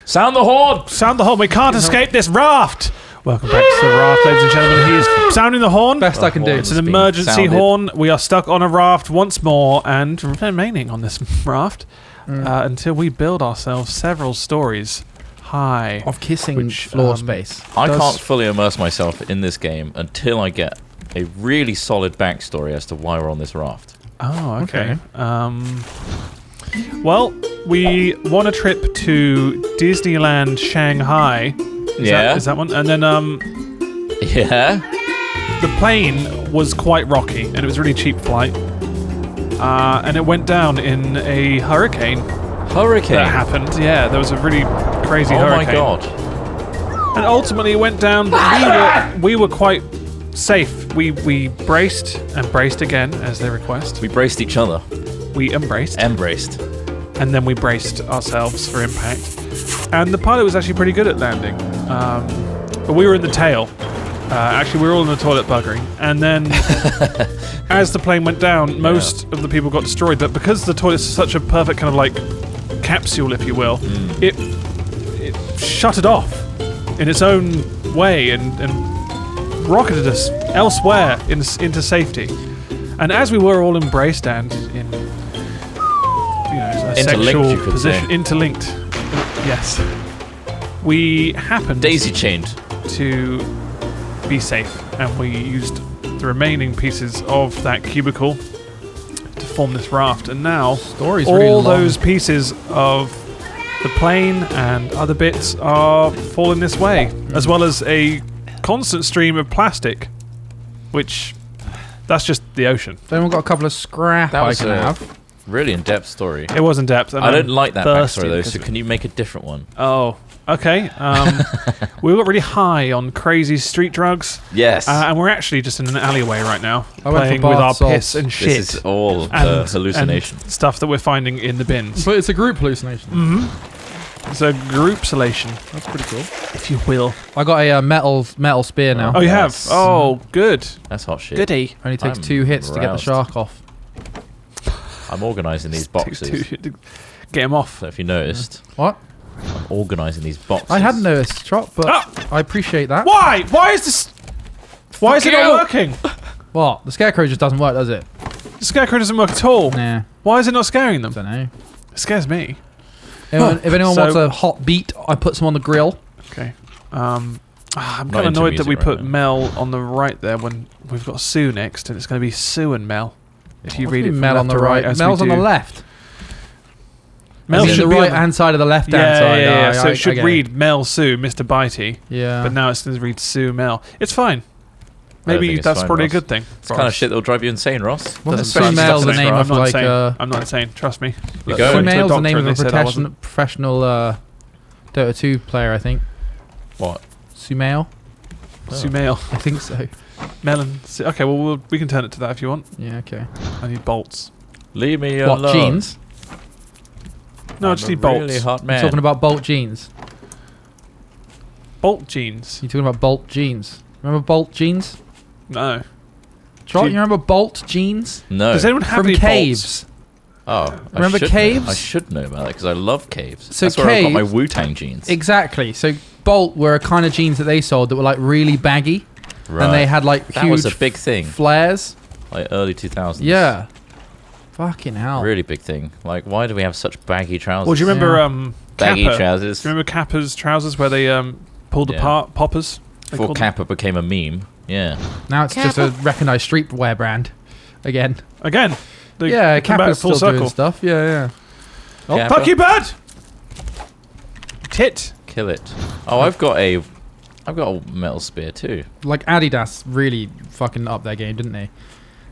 Sound the horn! Sound the horn. We can't escape this raft. Welcome back to the raft, ladies and gentlemen. He is sounding the horn. Best I can do. It's an emergency horn. We are stuck on a raft once more and remaining on this raft until we build ourselves several stories high. Of kissing floor space. I can't fully immerse myself in this game until I get a really solid backstory as to why we're on this raft. Oh, okay. Well, we won a trip to Disneyland Shanghai. Is that one? And then, the plane was quite rocky, and it was a really cheap flight. And it went down in a hurricane. That happened, yeah. There was a really crazy hurricane. Oh my god. And ultimately it went down, but we were quite safe. We braced and braced again, as they request. We braced each other. We embraced. And then we braced ourselves for impact. And the pilot was actually pretty good at landing. But we were in the tail. Actually, we were all in the toilet buggering. And then, as the plane went down, most of the people got destroyed. But because the toilet's such a perfect kind of like capsule, if you will, it shut it off in its own way and rocketed us elsewhere into safety. And as we were all embraced and in a sexual position, interlinked, yes, we happened daisy-chained to be safe, and we used the remaining pieces of that cubicle to form this raft. And now all those pieces of the plane and other bits are falling this way, as well as a constant stream of plastic, which that's just the ocean. Then we've got a couple of scrap I can have. Really in-depth story. It was in-depth. I don't like that backstory though, so can you make a different one? Oh, okay. We got really high on crazy street drugs. Yes. And we're actually just in an alleyway right now, playing with our piss and shit. This is all hallucination. And stuff that we're finding in the bins. But it's a group hallucination. Mm-hmm. It's a group-salation. That's pretty cool. If you will. I got a metal spear now. Oh, you have? Oh, good. That's hot shit. Goody. Only takes 2 hits to get the shark off. I'm organising these boxes. Get him off. So if you noticed. What? I'm organising these boxes. I hadn't noticed, Trot, but I appreciate that. Why? Why is this... Why is it not working? What? The scarecrow just doesn't work, does it? The scarecrow doesn't work at all. Nah. Why is it not scaring them? I don't know. It scares me. If anyone wants a hot beat, I put some on the grill. Okay. I'm kind of annoyed that we put Mel on the right there when we've got Sue next, and it's going to be Sue and Mel. If you read it from Mel on the right, Mel's on the left. Mel should be the right-hand side of the left-hand side. Yeah. So it should read Mel Sue, Mr. Bitey. Yeah. But now it's going to read Sue Mel. It's fine. Maybe that's probably a good thing. It's kind of shit that'll drive you insane, Ross. Sue Mel's the name of like I'm not insane. Trust me. Sue Mel's the name of a professional Dota 2 player, I think. What? Sue Mel. Sue Mel. I think so. Melon. Okay, well, we can turn it to that if you want. Yeah, okay. I need bolts. Leave me alone. What, jeans? No, I just need bolts. Really hot man. You're talking about bolt jeans. Bolt jeans? You're talking about bolt jeans. Remember bolt jeans? No. Trot, you remember bolt jeans? No. Does anyone have any caves? Bolts? Oh. Remember caves? I should know about that because I love caves. So that's where I got my Wu-Tang jeans. Exactly. So bolt were a kind of jeans that they sold that were like really baggy. Right. And they had like that huge was a big thing. Flares. Like early 2000s. Yeah. Fucking hell. Really big thing. Like, why do we have such baggy trousers? Well, do you remember baggy Kappa? trousers? Do you remember Kappa's trousers where they pulled apart poppers? Before Kappa became a meme. Yeah. Now it's just a recognised streetwear brand. Again. Yeah, Kappa's still doing stuff. Yeah. Oh, fuck you, bird! Tit. Kill it. Oh, I've got a metal spear too. Like Adidas really fucking up their game, didn't they?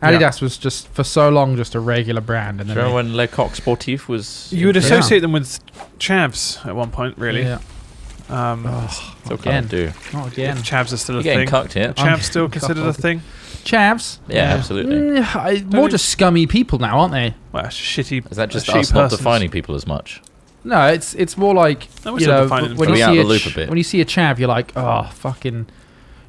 Adidas was just for so long just a regular brand, and then remember when Le Coq Sportif was? You would associate them with chavs at one point, really. Yeah. Still can't do. Not again. Chavs are still You're a thing. Getting cucked here. Chavs still considered a thing. Chavs? Yeah, absolutely. More just scummy people now, aren't they? Well, shitty. Is that just us not defining people as much? No, it's more like you know when you see a chav, you're like, oh fucking,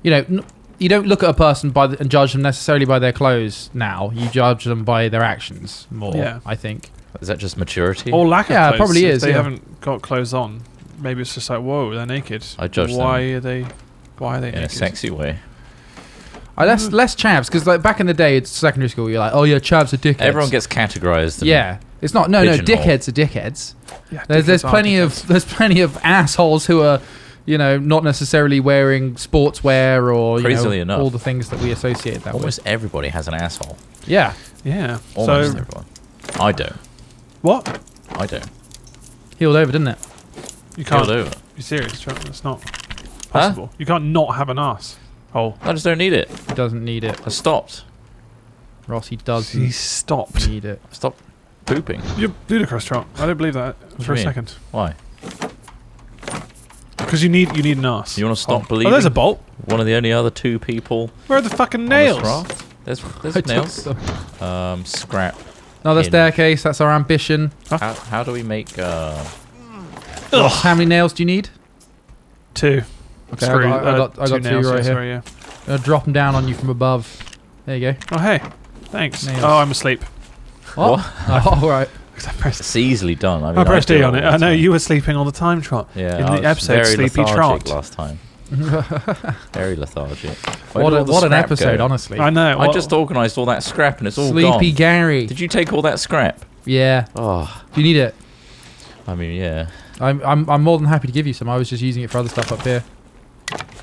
you know, you don't look at a person and judge them necessarily by their clothes now. You judge them by their actions more. Yeah. I think. Is that just maturity? Or lack of clothes. Yeah, probably is. They haven't got clothes on. maybe it's just like, whoa, they're naked. I judge them. Why are they naked? In a sexy way. Less chavs, because like back in the day, it's secondary school. You're like, oh yeah, chavs are dickheads. Everyone gets categorized. Yeah, it's not. No, dickheads are dickheads. Yeah, there's plenty of assholes who are, not necessarily wearing sportswear or crazily enough, all the things that we associate that with. Almost everybody has an asshole. Yeah. Yeah. Almost everyone. I don't. What? I don't. Healed over, didn't it? You can't. Healed over. You serious? That's not possible. You can't not have an ass. Oh. I just don't need it. He doesn't need it. I stopped. Ross, he doesn't. He stopped. Need it. Stop pooping. You're ludicrous, Trot. I don't believe that for a second. Why? Because you need an ass. You want to stop believing? Oh, there's a bolt. One of the only other two people. Where are the fucking nails? There's nails. Scrap. Another staircase. That's our ambition. How do we make? Ross, how many nails do you need? 2. Okay, I got 2 nails right here. Sorry, yeah. I'm gonna drop them down on you from above. There you go. Oh hey, thanks. Nails. Oh, I'm asleep. What? Oh, all right. It's easily done. I pressed E on it. I know you were sleeping all the time, Trot. Yeah, in the episode Sleepy Trot last time. Very lethargic. What an episode, honestly. I know. I just organised all that scrap and it's all Sleepy gone. Sleepy Gary. Did you take all that scrap? Yeah. Oh. Do you need it? I mean, yeah. I'm more than happy to give you some. I was just using it for other stuff up here.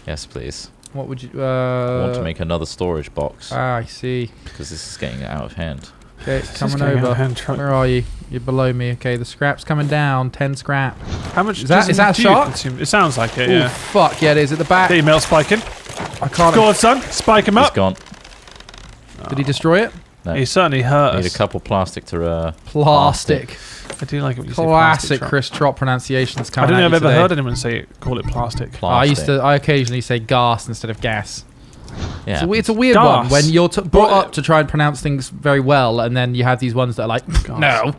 Yes, please. What would you... I want to make another storage box. Ah, I see. Because this is getting out of hand. Okay, it's coming over. Where are you? You're below me. Okay, the scrap's coming down. 10 scrap. How much is that a shot? It sounds like it, Ooh, yeah. Fuck, yeah, it is at the back. Get your mail spiking. I can't... Go on, son. Spike him up. He's gone. Did he destroy it? No. He certainly hurt us. Need a couple plastic to... Plastic. I do like it when you say classic plastic. Chris Trott pronunciations coming I don't think I've today. ever heard anyone call it plastic. I occasionally say gas instead of gas. Yeah. It's a weird one when you're brought up to try and pronounce things very well, and then you have these ones that are like, no.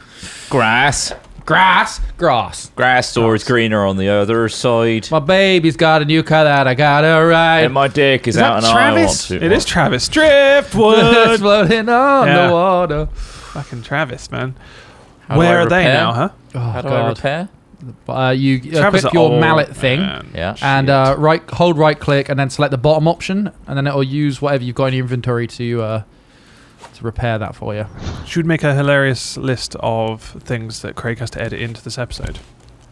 Grass. Grass. Grass store's greener on the other side. My baby's got a new car that I gotta ride. And my dick is out and Travis? I want to. It is Travis. Driftwood. Floating on the water. Fucking Travis, man. Where are they now, huh? Oh, How do I repair? You equip your mallet thing, and hold right click, and then select the bottom option, and then it'll use whatever you've got in your inventory to repair that for you. Should make a hilarious list of things that Craig has to edit into this episode.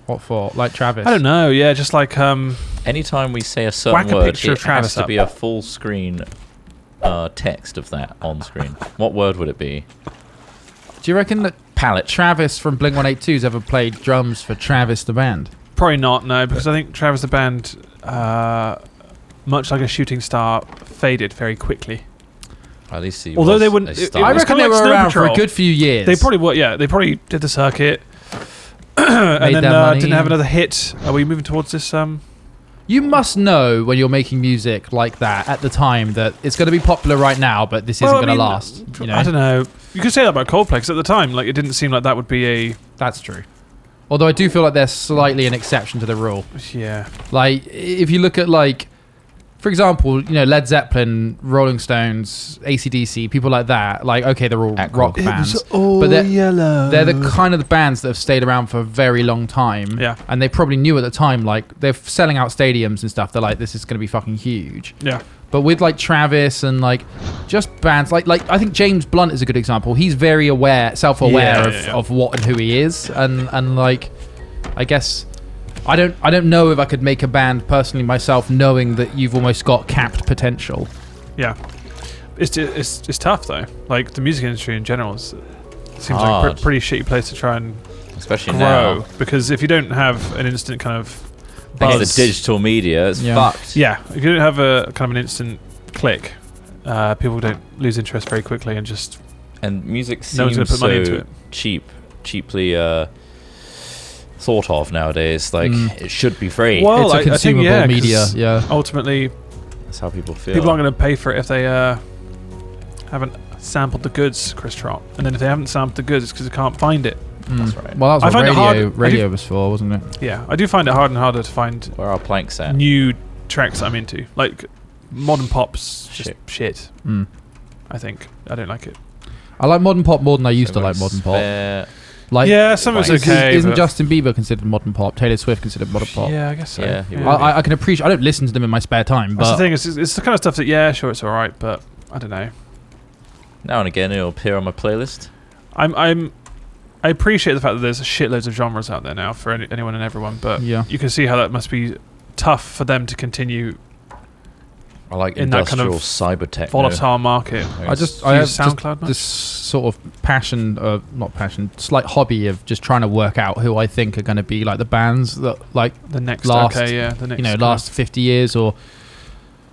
What for? Like Travis? I don't know. Yeah, just like anytime we say a certain word, it has to be a full screen text of that on screen. What word would it be? Do you reckon that palette Travis from Blink-182's ever played drums for Travis the band? Probably not, no, because I think Travis the band, much like a shooting star, faded very quickly. At least although they wouldn't, I reckon they were around for a good few years. They probably were. Yeah, they probably did the circuit, and then didn't have another hit. Are we moving towards this? You must know when you're making music like that at the time that it's going to be popular right now, but this isn't going to last. You know? I don't know. You could say that about Coldplay, because at the time, like, it didn't seem like that would be a... That's true. Although I do feel like they're slightly an exception to the rule. Yeah. Like, if you look at, like, for example, Led Zeppelin, Rolling Stones, AC/DC, people like that, like, okay, they're all rock bands. But they're the kind of the bands that have stayed around for a very long time. Yeah. And they probably knew at the time, like, they're selling out stadiums and stuff. They're like, this is going to be fucking huge. Yeah. But with, like, Travis and, like, just bands, like I think James Blunt is a good example. He's very self-aware of what and who he is. And like, I guess... I don't know if I could make a band personally myself, knowing that you've almost got capped potential. Yeah, it's tough though. Like the music industry in general seems like a pretty shitty place to try and especially grow now. Because if you don't have an instant kind of buzz, the digital media, it's fucked. Yeah, if you don't have a kind of an instant click, people don't lose interest very quickly and just. And music seems no one's gonna put money into it. cheaply. Thought of nowadays, like it should be free. Well, it's a consumable media. Yeah, ultimately, that's how people feel. People aren't going to pay for it if they haven't sampled the goods, Chris Trott. And then if they haven't sampled the goods, it's because they can't find it. That's right. Well, that was what radio was for, wasn't it? Yeah, I do find it harder and harder to find where our planks at. New tracks that I'm into, like modern pop's just shit. I think I don't like it. I like modern pop more than I used to like modern pop. Like, yeah, some of it's okay. Isn't Justin Bieber considered modern pop? Taylor Swift considered modern pop? Yeah, I guess so. Yeah, I can appreciate. I don't listen to them in my spare time, but that's the thing. It's the kind of stuff that sure, it's all right, but I don't know. Now and again, it'll appear on my playlist. I appreciate the fact that there's shitloads of genres out there now for anyone and everyone, but you can see how that must be tough for them to continue. I like in that kind of cyber tech volatile market. I have SoundCloud this sort of passion, not passion, slight hobby of just trying to work out who I think are going to be like the bands that like the next last, the next last 50 years or.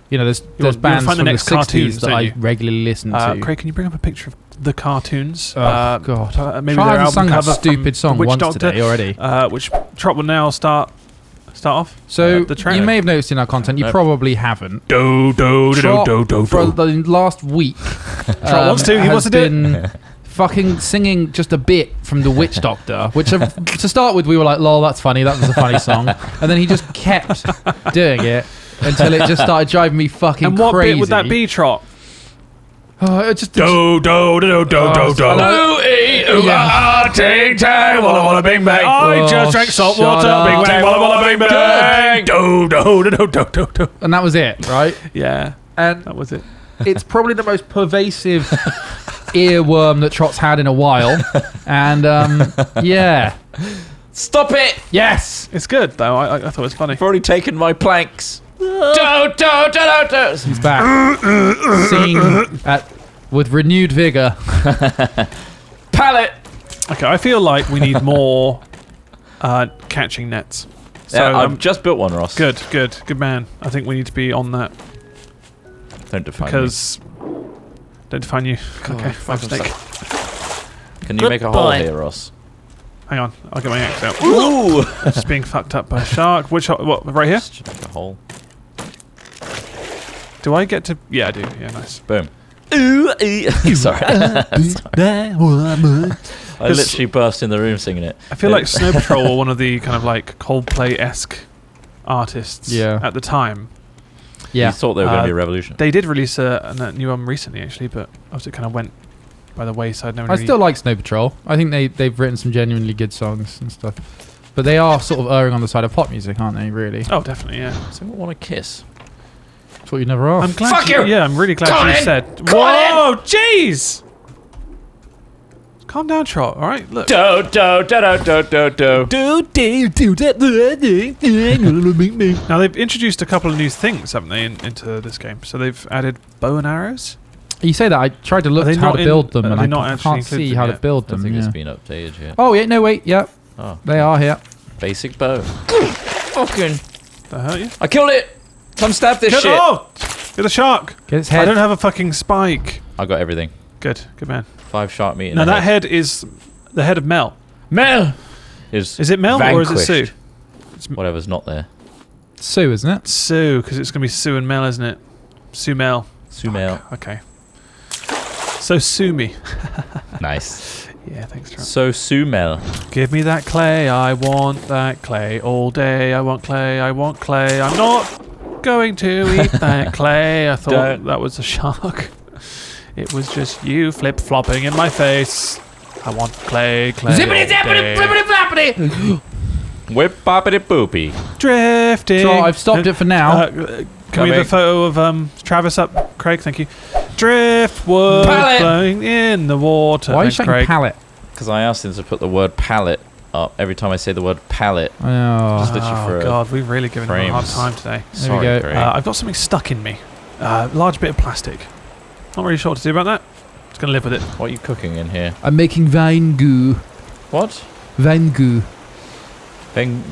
There's bands from the 60s that I regularly listen to. Craig, can you bring up a picture of the cartoons? Oh, God. Maybe their album sung cover that stupid song once Doctor, today already. Which Trot will now start off. So, the track. You may have noticed in our content, you probably haven't. For the last week, Trot wants to. He wants to do it. Fucking singing just a bit from The Witch Doctor, which to start with, we were like, lol, that's funny. That was a funny song. And then he just kept doing it. Until it just started driving me fucking crazy. And what bit would that be, Trot? It just do ting tang walla bing bang. I just drank salt water. Bing bang walla bing bang. Do. And that was it, right? Yeah, and that was it. It's probably the most pervasive earworm that Trot's had in a while, and yeah. Stop it! Yes, it's good though. I thought it was funny. I've already taken my planks. He's back, singing with renewed vigor. Pallet. Okay, I feel like we need more catching nets. So I've just built one, Ross. Good man. I think we need to be on that. Don't define Don't define you. God, okay, my mistake. Can you make a hole here, Ross? Hang on, I'll get my axe out. Ooh! I'm just being fucked up by a shark. What, right here? Just make a hole. Do I get to... Yeah, I do. Yeah, nice. Boom. Sorry. I literally burst in the room singing it. I feel like Snow Patrol were one of the kind of like Coldplay-esque artists at the time. Yeah. You thought they were going to be a revolution. They did release a new album recently, actually, but obviously it kind of went by the wayside. I still like Snow Patrol. I think they've written some genuinely good songs and stuff. But they are sort of erring on the side of pop music, aren't they, really? Oh, definitely, yeah. So I want to kiss. That's what you never asked. I'm glad you. Yeah, I'm really glad you said. Whoa, jeez! Calm down, Trot. All right, look. Now they've introduced a couple of new things, haven't they, into this game? So they've added bow and arrows. You say that. I tried to look at how to build them, and I can't see how to build them. I think it's been updated yet. Oh yeah, no wait, yeah. Oh, they are here. Basic bow. Fucking. That hurt you? I killed it. Come stab this shit. Oh, get a shark. Get its head. I don't have a fucking spike. I got everything. Good man. 5 shark meat. Now that head is the head of Mel. Mel. Is it Mel vanquished. or is it Sue? It's whatever's not there. Sue, isn't it? Sue, because it's gonna be Sue and Mel, isn't it? Sue Mel. Sue Mel. Okay. So sue me. Nice. Yeah, thanks, Trump. So Sue Mel. Give me that clay. I want that clay all day. I want clay. I want clay. I'm not going to eat that clay. I thought that was a shark. It was just you flip-flopping in my face. I want clay. Zippity-zappity, flippity-flappity. Whip boppity boopy. Drifting. So I've stopped it for now. Can we have a photo of Travis up, Craig? Thank you. Driftwood flowing in the water. Why are you saying pallet? Because I asked him to put the word pallet up every time I say the word pallet. Oh God, we've really given him a hard time today. There we go. I've got something stuck in me. Large bit of plastic. Not really sure what to do about that. Just gonna live with it. What are you cooking in here? I'm making vine goo. What? Vine goo. Vine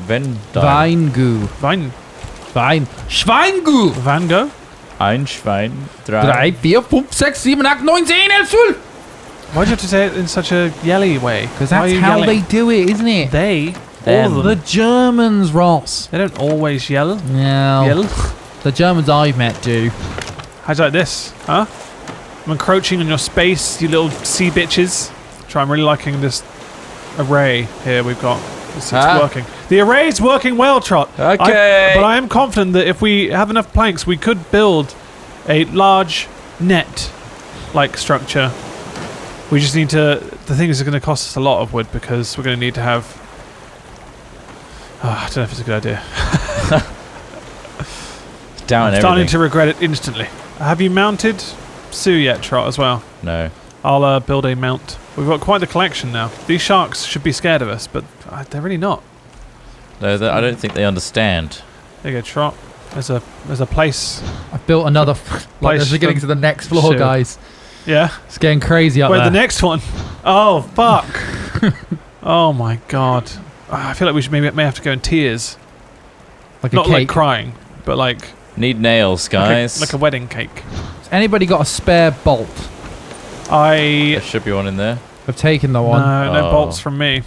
goo. Vine. Schweingoo. Van Gogh? Ein Schwein. 3, 4, 5, 6, 7, 8, 9, 10, 11, 12. Why do you have to say it in such a yelly way? Because that's how they do it, isn't it? They? All of them. The Germans, Ross. They don't always yell. No. Yell? The Germans I've met do. How's like this? Huh? I'm encroaching on your space, you little sea bitches. I'm really liking this array here we've got. It's working. The array's working well, Trot. Okay. But I am confident that if we have enough planks, we could build a large net-like structure We just need to... The thing is, it's going to cost us a lot of wood because we're going to need to have... I don't know if it's a good idea. I'm starting to regret it instantly. Have you mounted Sue yet, Trot, as well? No. I'll build a mount. We've got quite the collection now. These sharks should be scared of us, but they're really not. No, I don't think they understand. There you go, Trot. There's a place. I've built another... like, as we're getting to the next floor, Sue. Guys. Yeah? It's getting crazy up there. Wait, the next one? Oh, fuck. Oh, my God. I feel like we may have to go in tears. Like not a cake. like crying, but like... Need nails, guys. Like a wedding cake. Has anybody got a spare bolt? There should be one in there. I've taken the one. No bolts from me.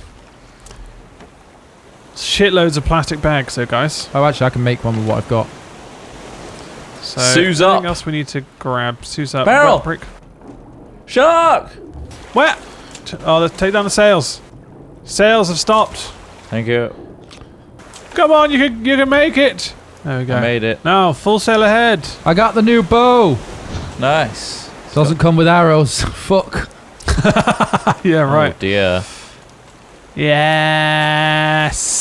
Shitloads of plastic bags, though, guys. Oh, actually, I can make one with what I've got. So, Sue's up. Anything else we need to grab? Sue's up. Barrel. Brick. Shark! Where? Oh, let's take down the sails. Sails have stopped. Thank you. Come on, you can make it. There we go. I made it. Now, full sail ahead. I got the new bow. Nice. Doesn't come with arrows. Fuck. Yeah, right. Oh dear. Yes.